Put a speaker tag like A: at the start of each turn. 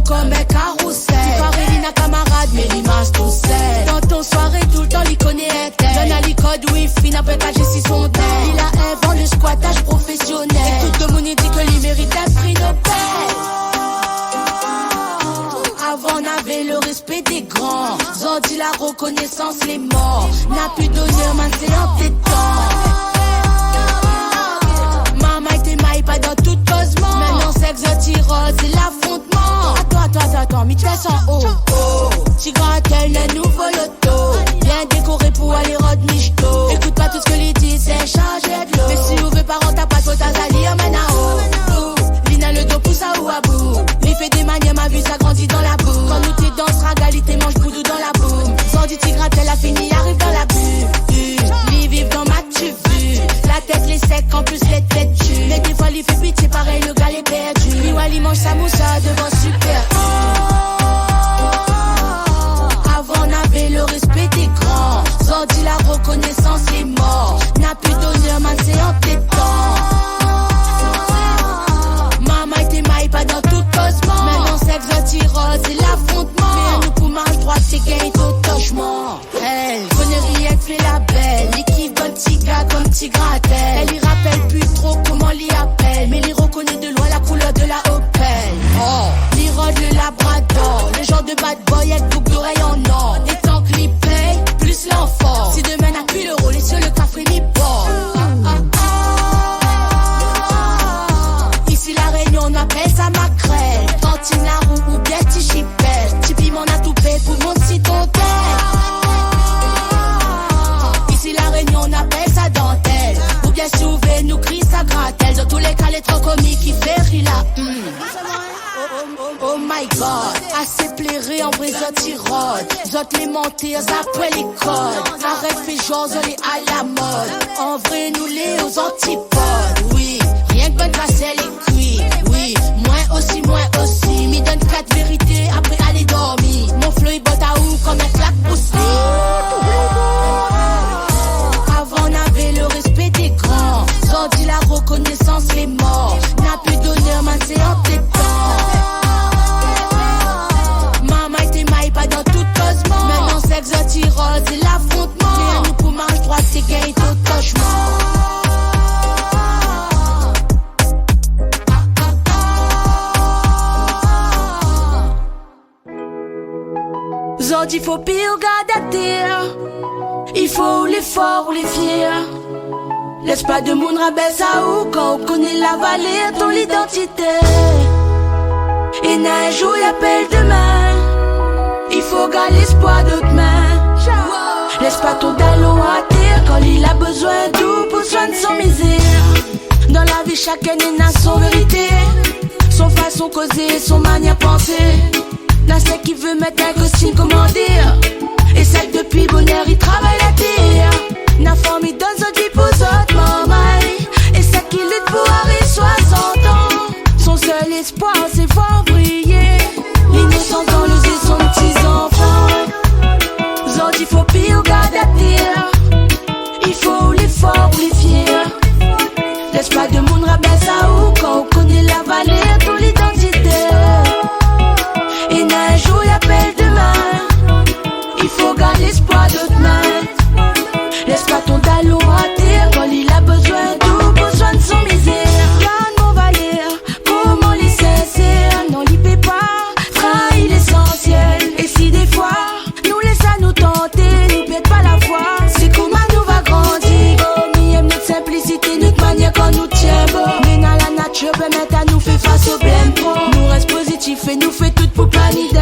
A: comme un carrousel. Tu paries na camarade, mais l'image tout seul. Dans ton soirée, tout le temps, l'y connaît un tel. Donne à l'icode wifi, n'a pas cagé si son tel. Il a un vent le squattage professionnel. Et tout le monde dit que lui mérite un prix Nobel. Avant on avait le respect des grands. Zodi la reconnaissance, les morts. N'a plus d'honneur, man c'est en tes temps. Maman était maille pas dans toute cosmo. Maintenant c'est exotirose, c'est l'affrontement. Attends, mais tu fais sans haut. Tu grattelles le nouveau loto. Bien décoré pour aller rod michto. Écoute pas tout ce que les dit, c'est chargé de l'eau. Mais si vous veut pas rendre ta patte, faut t'azalir maintenant. Lina le dos pousse à ou à bout. Lui fait des manières, ma vue ça grandit dans la boue. Quand nous t'es dans ce ragali, t'es mange boudou dans la boue. Zandi t'y grattelle, la fini, arrive dans la bulle. Lui vive dans ma tu-vu. La tête les secs, en plus les têtes tues. Mais des fois, lui fait pitié, pareil, le gars est perdu. Lui, Wally mange sa moussa devant super. Avant, on avait le respect des grands. Zandi la reconnaissance, les morts. N'a plus d'honneur, man, c'est en tes temps. Maman était maille pas dans toute cosmo. Maintenant c'est exotirose, c'est l'affrontement. Mais nous pour marche droite, c'est gain d'autochement. Elle connaît rien, fait la belle. L'équipe donne petit gars comme petit gratel. Elle y rappelle plus trop comment l'y appelle. Mais l'y reconnaît de loin la couleur de la Opel. Oh, l'y rôde le labrador. Le genre de bad boy avec boucle d'oreille en or. Et tant que l'y paye, plus l'enfant. Si demain n'a plus le rôle, et sur le café l'y porte. Ici la Réunion, on appelle ça maquerelle. Tantine la roue ou bien tichipelle. Tipi m'en a tout fait pour mon site hôtel. Ici la Réunion, on appelle ça dentelle. Ou bien souvent nous crie ça grattelle. Dans tous les cas, les trop comiques qui fait rire là. Oh my god, assez plairé en vrai zotirode. Zot les mentir, après les codes. Arrête fait genre, on est à la mode. En vrai, nous les aux antipodes. Oui, rien que bonne grâce, elle est cuit. Oui, moins aussi. M'y donne 4 vérités, après aller dormir. Mon flow il botte à où comme un claque aussi. Avant on avait le respect des grands. Zodi la reconnaissance, les morts. N'a plus d'honneur, man c'est en tes temps. Maman était maille pas dans toute cosmo. Maintenant c'est exotirose, c'est l'affrontement. Mais nous pour marche droite, c'est gain d'autochement. Zodi faut pire garder à terre. Il faut l'effort ou les fiers. Laisse pas de monde rabaisse à où quand on connaît la vallée, ton identité. Et n'a un jour y'appelle demain. Il faut garder l'espoir d'autres mains. Laisse pas ton dallo à terre quand il a besoin d'où pour soigner son misère. Dans la vie chacun a son vérité, son façon causer, son manière penser. N'a celle qui veut mettre un costume, comment dire. Et celle depuis bonheur il travaille la terre. N'a femme il donne Zodi pour autres maman. Et celle qui lutte pour arriver 60 ans. Son seul espoir c'est voir briller l'innocence dans les yeux son petits enfants. Zodi faut pire garder à terre. Il faut l'effort ou les fiers. Laisse pas de monde rabaisse à où quand on connaît la vallée, ton identité. Et un jour y'appelle demain. Il faut garder l'espoir d'autres mains. Laisse pas ton dallo à terre quand il a besoin d'où pour soigner son misère. Regarde mon valère, comment les sincères n'en l'y pas, trahit l'essentiel. Et si des fois nous laisse à nous tenter, nous pète pas la foi, c'est comment nous va grandir. Oh, mi aime notre simplicité, notre manière quand nous tient bon. Mais dans la nature permet à nous faire face au blême pro. Nous reste positif et nous fait tout pour paniquer.